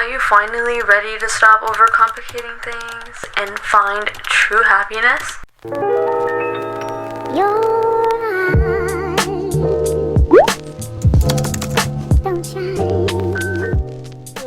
Are you finally ready to stop overcomplicating things and find true happiness? Your eyes don't shine.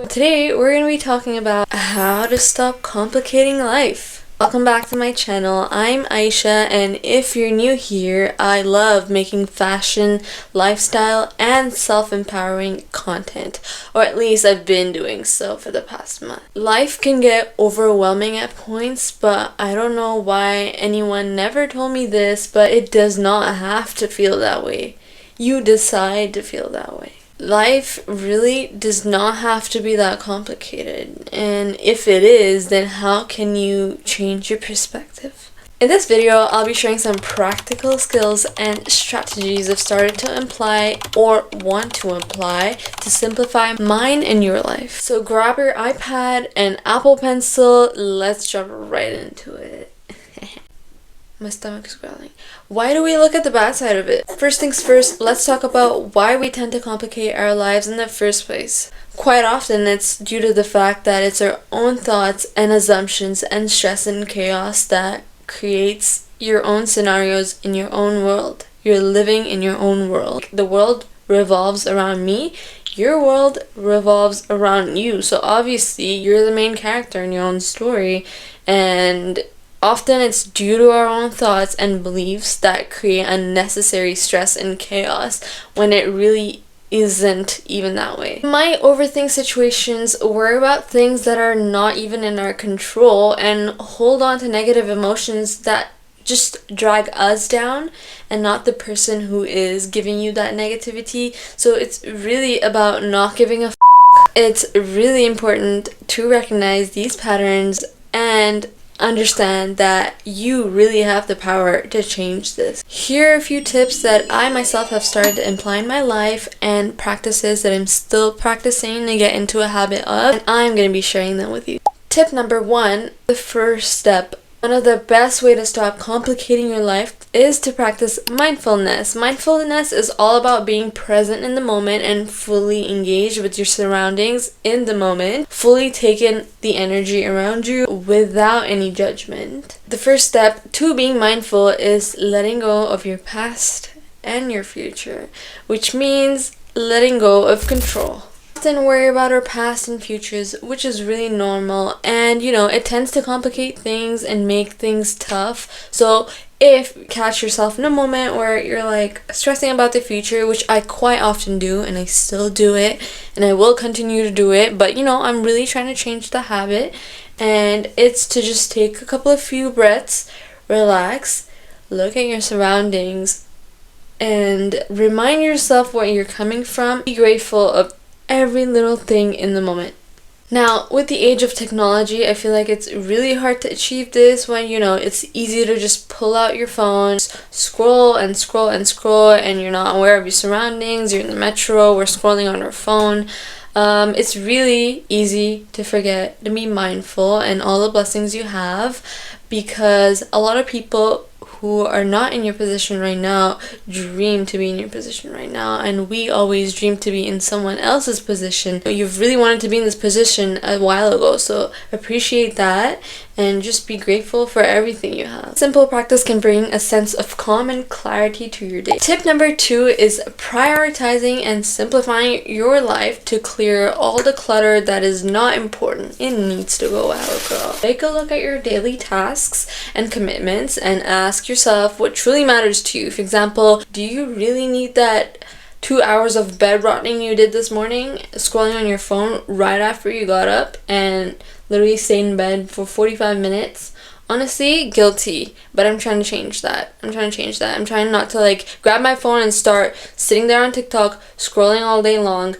Today we're going to be talking about how to stop complicating life. Welcome back to my channel. I'm Aisha, and if you're new here, I love making fashion, lifestyle, and self-empowering content. Or at least I've been doing so for the past month. Life can get overwhelming at points, but I don't know why anyone never told me this, but it does not have to feel that way. You decide to feel that way. Life really does not have to be that complicated, and if it is, then how can you change your perspective? In this video, I'll be sharing some practical skills and strategies I've started to apply or want to apply to simplify mine and your life. So grab your iPad and Apple Pencil, let's jump right into it. My stomach's growling. Why do we look at the bad side of it? First things first, let's talk about why we tend to complicate our lives in the first place. Quite often, it's due to the fact that it's our own thoughts and assumptions and stress and chaos that creates your own scenarios in your own world. You're living in your own world. The world revolves around me. Your world revolves around you. So obviously, you're the main character in your own story, and often it's due to our own thoughts and beliefs that create unnecessary stress and chaos when it really isn't even that way. We might overthink situations, worry about things that are not even in our control, and hold on to negative emotions that just drag us down and not the person who is giving you that negativity. So it's really about not giving a f***. It's really important to recognize these patterns and understand that you really have the power to change this. Here are a few tips that I myself have started to imply in my life and practices that I'm still practicing to get into a habit of, and I'm going to be sharing them with you. Tip number 1, the first step. One of the best way to stop complicating your life is to practice mindfulness. Mindfulness is all about being present in the moment and fully engaged with your surroundings in the moment, fully taking the energy around you without any judgment. The first step to being mindful is letting go of your past and your future, which means letting go of control. Often worry about our past and futures, which is really normal, and it tends to complicate things and make things tough. So if you catch yourself in a moment where you're like stressing about the future, which I quite often do, and I still do it, and I will continue to do it, but I'm really trying to change the habit, and it's to just take a few breaths, relax, look at your surroundings, and remind yourself where you're coming from. Be grateful of every little thing in the moment. Now, with the age of technology, I feel like it's really hard to achieve this when, it's easy to just pull out your phone, scroll and scroll and scroll, and you're not aware of your surroundings. You're in the metro, we're scrolling on our phone. It's really easy to forget to be mindful and all the blessings you have, because a lot of people who are not in your position right now dream to be in your position right now, and we always dream to be in someone else's position. You've really wanted to be in this position a while ago, so appreciate that and just be grateful for everything you have. Simple practice can bring a sense of calm and clarity to your day. Tip number 2 is prioritizing and simplifying your life to clear all the clutter that is not important. It needs to go out, girl. Take a look at your daily tasks and commitments and ask yourself what truly matters to you. For example, do you really need that 2 hours of bed rotting you did this morning, scrolling on your phone right after you got up and literally stayed in bed for 45 minutes? Honestly, guilty, but I'm trying to change that. I'm trying not to grab my phone and start sitting there on TikTok, scrolling all day long.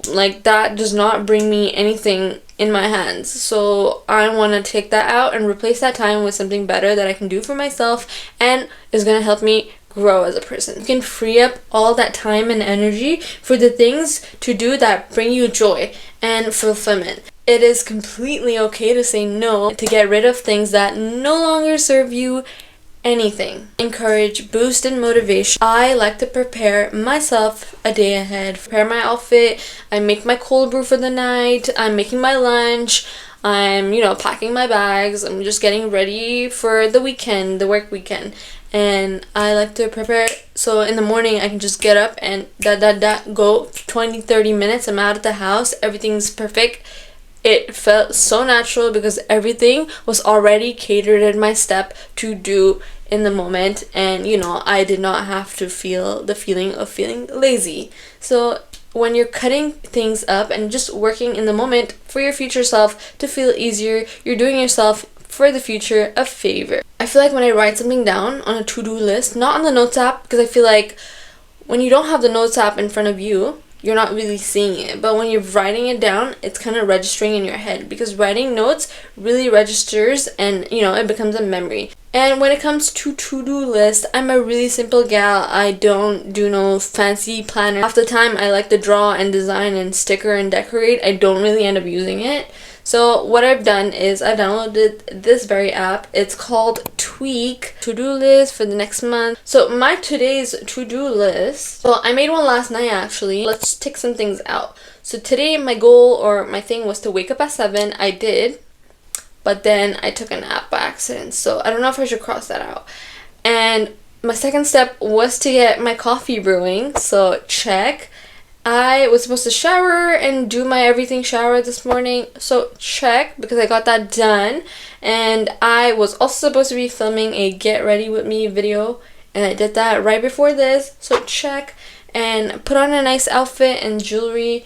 That does not bring me anything in my hands. So I want to take that out and replace that time with something better that I can do for myself and is going to help me grow as a person. You can free up all that time and energy for the things to do that bring you joy and fulfillment. It is completely okay to say no, to get rid of things that no longer serve you anything. Encourage, boost, and motivation. I like to prepare myself a day ahead. Prepare my outfit. I make my cold brew for the night. I'm making my lunch. I'm, packing my bags. I'm just getting ready for the weekend, the work weekend. And I like to prepare so in the morning I can just get up and go 20-30 minutes. I'm out of the house. Everything's perfect. It felt so natural because everything was already catered at my step to do in the moment, and I did not have to feel the feeling of feeling lazy. So when you're cutting things up and just working in the moment for your future self to feel easier, you're doing yourself for the future a favor. I feel like when I write something down on a to-do list, not on the notes app, because I feel like when you don't have the notes app in front of you, you're not really seeing it. But when you're writing it down, it's kind of registering in your head, because writing notes really registers and it becomes a memory. And when it comes to to-do list, I'm a really simple gal. I don't do no fancy planner. Half the time I like to draw and design and sticker and decorate. I don't really end up using it. So what I've done is I've downloaded this very app. It's called Tweak to-do list for the next month. So my today's to-do list, so I made one last night actually. Let's tick some things out. So today my goal or my thing was to wake up at 7. I did, but then I took a nap by accident. So I don't know if I should cross that out. And my second step was to get my coffee brewing. So check. I was supposed to shower and do my everything shower this morning, so check, because I got that done. And I was also supposed to be filming a get ready with me video, and I did that right before this, so check. And put on a nice outfit and jewelry.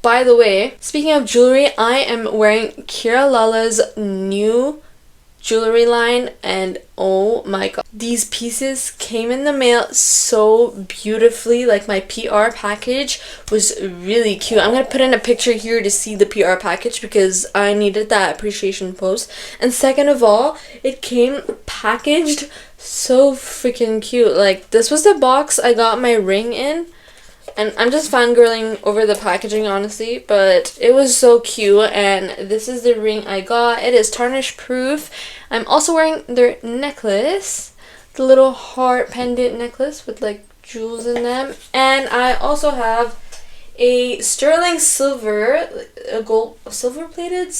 By the way, speaking of jewelry, I am wearing Kira Lala's new jewelry line, and oh my god, these pieces came in the mail so beautifully. Like, my PR package was really cute. I'm gonna put in a picture here to see the PR package because I needed that appreciation post. And second of all, it came packaged so freaking cute. Like, this was the box I got my ring in. And I'm just fangirling over the packaging, honestly, but it was so cute. And this is the ring I got. It is tarnish proof. I'm also wearing their necklace, the little heart pendant necklace with like jewels in them. And I also have a sterling silver, a gold, silver plated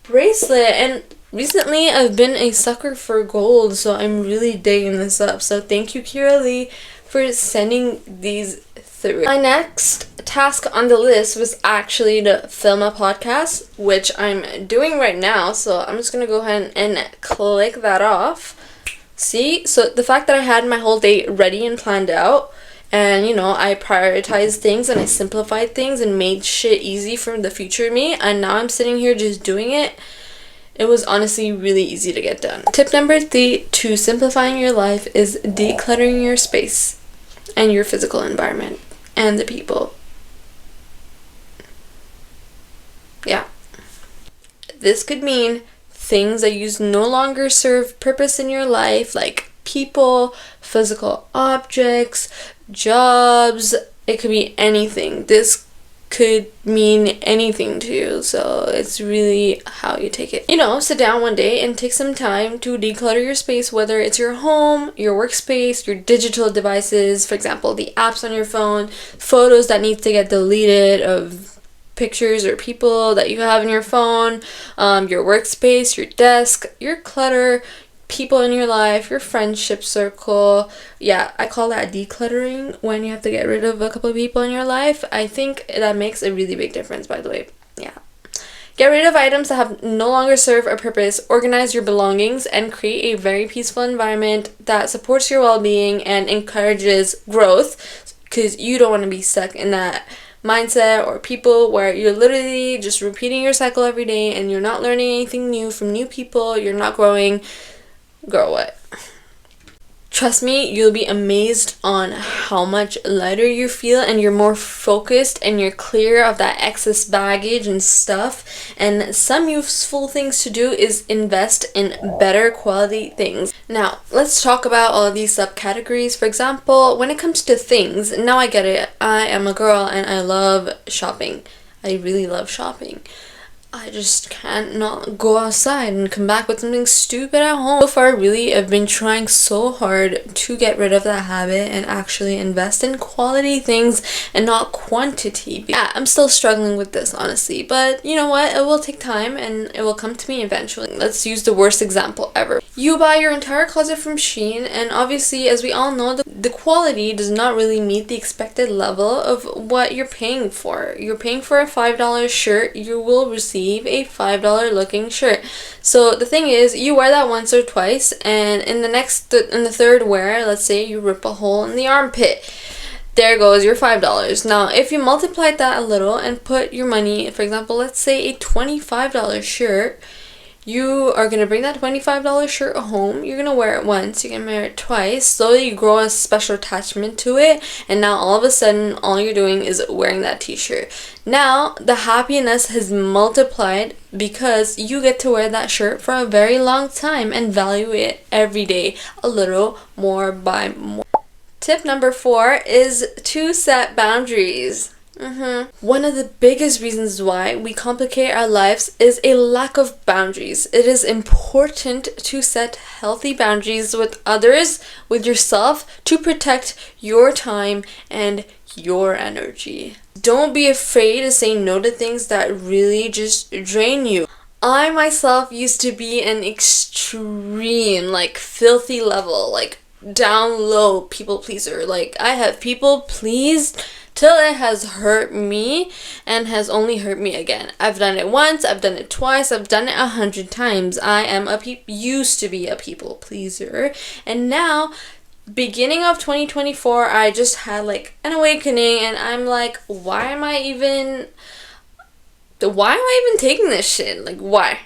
bracelet. And recently I've been a sucker for gold, so I'm really digging this up. So thank you, Kira Lee, for sending these through. My next task on the list was actually to film a podcast, which I'm doing right now. So I'm just gonna go ahead and click that off. See, so the fact that I had my whole day ready and planned out, and I prioritized things and I simplified things and made shit easy for the future me, and now I'm sitting here just doing it. It was honestly really easy to get done. Tip number 3 to simplifying your life is decluttering your space and your physical environment and the people. Yeah. This could mean things that you no longer serve purpose in your life, like people, physical objects, jobs. It could be anything. This could mean anything to you, so it's really how you take it. Sit down one day and take some time to declutter your space, whether it's your home, your workspace, your digital devices, for example, the apps on your phone, photos that need to get deleted of pictures or people that you have in your phone, your workspace, your desk, your clutter, people in your life, your friendship circle. Yeah, I call that decluttering, when you have to get rid of a couple of people in your life. I think that makes a really big difference, by the way. Yeah. Get rid of items that have no longer serve a purpose, organize your belongings, and create a very peaceful environment that supports your well-being and encourages growth, because you don't want to be stuck in that mindset or people where you're literally just repeating your cycle every day and you're not learning anything new from new people, you're not growing. Girl, what? Trust me, you'll be amazed on how much lighter you feel, and you're more focused and you're clear of that excess baggage and stuff. And some useful things to do is invest in better quality things. Now, let's talk about all of these subcategories. For example, when it comes to things, now I get it. I am a girl and I love shopping. I really love shopping. I just can't not go outside and come back with something stupid at home. So far, really, I've been trying so hard to get rid of that habit and actually invest in quality things and not quantity. Yeah, I'm still struggling with this, honestly, but you know what? It will take time and it will come to me eventually. Let's use the worst example ever. You buy your entire closet from Shein, and obviously, as we all know, the quality does not really meet the expected level of what you're paying for. You're paying for a $5 shirt, you will receive a $5 looking shirt. So the thing is, you wear that once or twice, and in the third wear, let's say you rip a hole in the armpit. There goes your $5. Now, if you multiply that a little and put your money, for example, let's say a $25 shirt, you are going to bring that $25 shirt home, you're going to wear it once, you're going to wear it twice, slowly you grow a special attachment to it, and now all of a sudden, all you're doing is wearing that t-shirt. Now, the happiness has multiplied because you get to wear that shirt for a very long time and value it every day, a little more by more. Tip number 4 is to set boundaries. One of the biggest reasons why we complicate our lives is a lack of boundaries. It is important to set healthy boundaries with others, with yourself, to protect your time and your energy. Don't be afraid to say no to things that really just drain you. I myself used to be an extreme, filthy level, down low people pleaser. I have people pleased till it has hurt me and has only hurt me again. I've done it once, I've done it twice, I've done it 100 times. I am used to be a people pleaser, and now, beginning of 2024, I just had an awakening, and I'm like, why am I even taking this shit? Why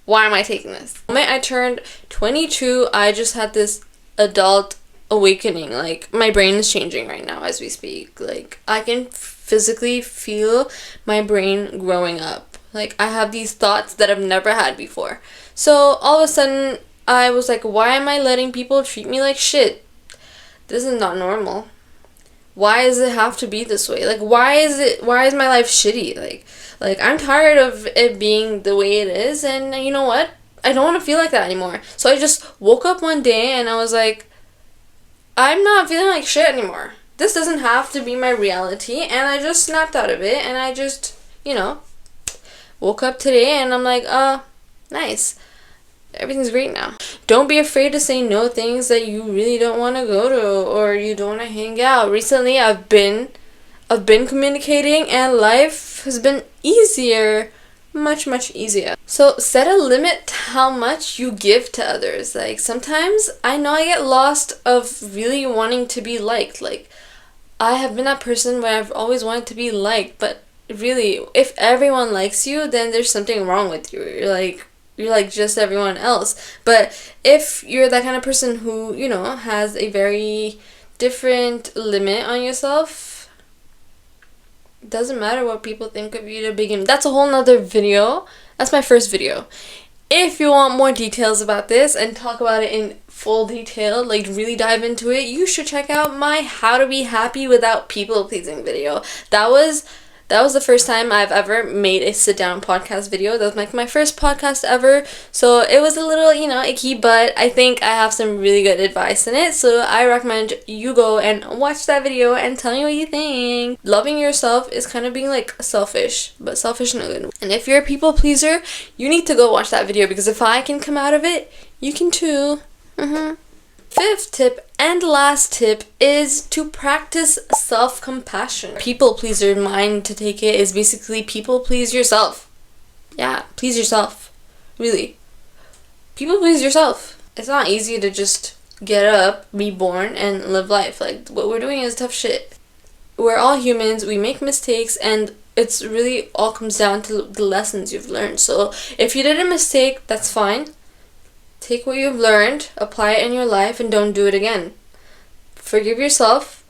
am I taking this? The moment I turned 22, I just had this adult awakening. My brain is changing right now as we speak. I can physically feel my brain growing up. I have these thoughts that I've never had before. So all of a sudden I was like, why am I letting people treat me like shit? This is not normal. Why does it have to be this way? Why is my life shitty? I'm tired of it being the way it is, and you know what? I don't want to feel like that anymore. So I just woke up one day and I was like, I'm not feeling like shit anymore. This doesn't have to be my reality, and I just snapped out of it, and I just, woke up today and I'm like, nice. Everything's great now. Don't be afraid to say no things that you really don't want to go to or you don't want to hang out. Recently, I've been communicating, and life has been easier. Much easier. So set a limit to how much you give to others. Sometimes I know I get lost of really wanting to be liked. I have been that person where I've always wanted to be liked, but really, if everyone likes you, then there's something wrong with you. You're like just everyone else. But if you're that kind of person who, has a very different limit on yourself, it doesn't matter what people think of you to begin. That's a whole nother video. That's my first video. If you want more details about this and talk about it in full detail, really dive into it, you should check out my How to Be Happy Without People Pleasing video. That was the first time I've ever made a sit-down podcast video. That was my first podcast ever. So it was a little, icky, but I think I have some really good advice in it. So I recommend you go and watch that video and tell me what you think. Loving yourself is kind of being selfish, but selfish in a good way. And if you're a people pleaser, you need to go watch that video, because if I can come out of it, you can too. Fifth tip and last tip is to practice self-compassion. People pleaser mind to take it is basically people please yourself. Yeah, please yourself. Really. People please yourself. It's not easy to just get up, be born, and live life. What we're doing is tough shit. We're all humans, we make mistakes, and it's really all comes down to the lessons you've learned. So if you did a mistake, that's fine. Take what you've learned, apply it in your life, and don't do it again. Forgive yourself,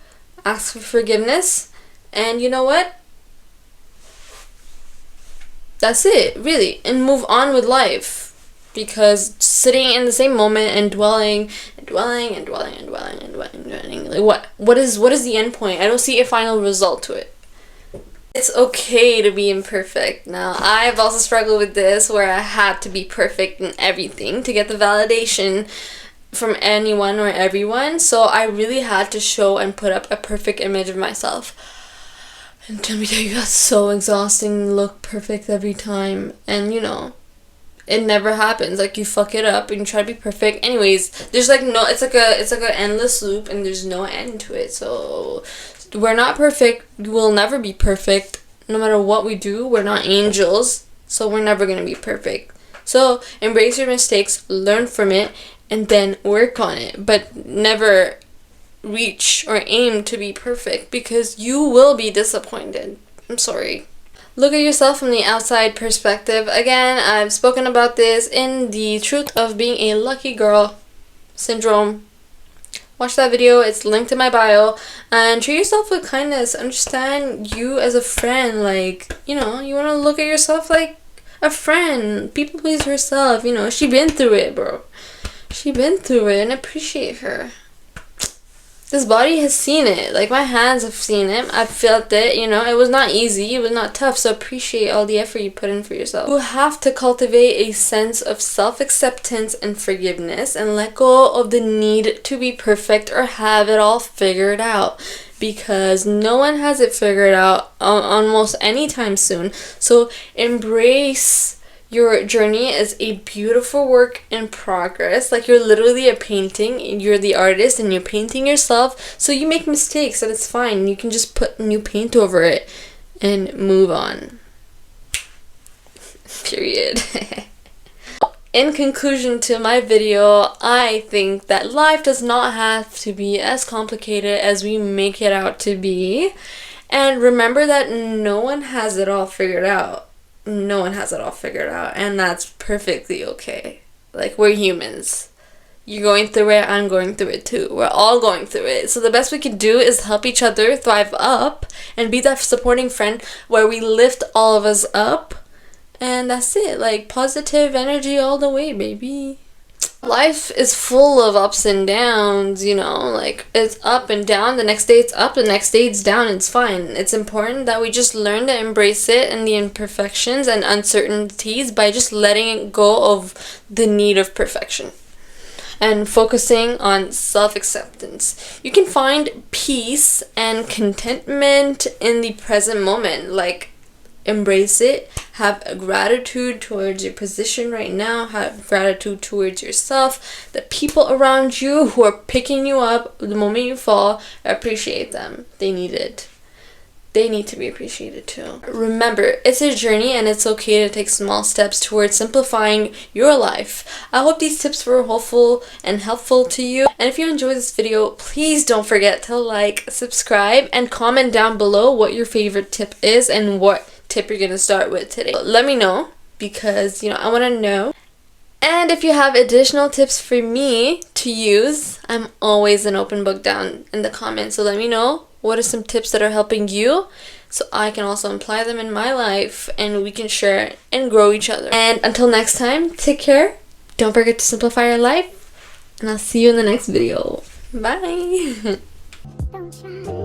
ask for forgiveness, and you know what? That's it, really. And move on with life. Because sitting in the same moment and dwelling, what is the end point? I don't see a final result to it. It's okay to be imperfect. Now, I've also struggled with this where I had to be perfect in everything to get the validation from anyone or everyone. So I really had to show and put up a perfect image of myself. And let me tell you, that's so exhausting. Look perfect every time. And you know, it never happens. Like, you fuck it up and you try to be perfect. Anyways, there's like no, it's like an endless loop and there's no end to it. So we're not perfect. We'll never be perfect. No matter what we do, we're not angels. So we're never going to be perfect. So embrace your mistakes, learn from it, and then work on it. But never reach or aim to be perfect because you will be disappointed. I'm sorry. Look at yourself from the outside perspective. Again, I've spoken about this in the Truth of Being a Lucky Girl Syndrome. Watch that video, it's linked in my bio. And treat yourself with kindness. Understand you as a friend. Like, you know, you want to look at yourself like a friend. People please herself. You know, she been through it, bro. She been through it, and appreciate her. This body has seen it. Like, my hands have seen it. I've felt it, you know. It was not easy. It was not tough. So appreciate all the effort you put in for yourself. You have to cultivate a sense of self-acceptance and forgiveness and let go of the need to be perfect or have it all figured out. Because no one has it figured out almost anytime soon. So embrace your journey is a beautiful work in progress. Like, you're literally a painting. You're the artist and you're painting yourself. So you make mistakes and it's fine. You can just put new paint over it and move on. Period. In conclusion to my video, I think that life does not have to be as complicated as we make it out to be. And remember that no one has it all figured out. No one has it all figured out, and that's perfectly okay. Like, we're humans. You're going through it, I'm going through it too. We're all going through it. So the best we can do is help each other thrive up and be that supporting friend where we lift all of us up. And that's it. Like, positive energy all the way, baby. Life is full of ups and downs, you know, like, it's up and down. The next day it's up, the next day it's down. It's fine. It's important that we just learn to embrace it and the imperfections and uncertainties by just letting go of the need of perfection and focusing on self-acceptance. You can find peace and contentment in the present moment. Like, embrace it. Have a gratitude towards your position right now. Have gratitude towards yourself. The people around you who are picking you up the moment you fall, appreciate them. They need it. They need to be appreciated too. Remember, it's a journey and it's okay to take small steps towards simplifying your life. I hope these tips were helpful to you. And if you enjoyed this video, please don't forget to like, subscribe, and comment down below what your favorite tip is and what tip you're gonna start with today. Let me know because, you know, I want to know. And if you have additional tips for me to use, I'm always an open book down in the comments. So let me know what are some tips that are helping you so I can also apply them in my life and we can share and grow each other. And until next time, take care. Don't forget to simplify your life. And I'll see you in the next video. Bye. Don't try.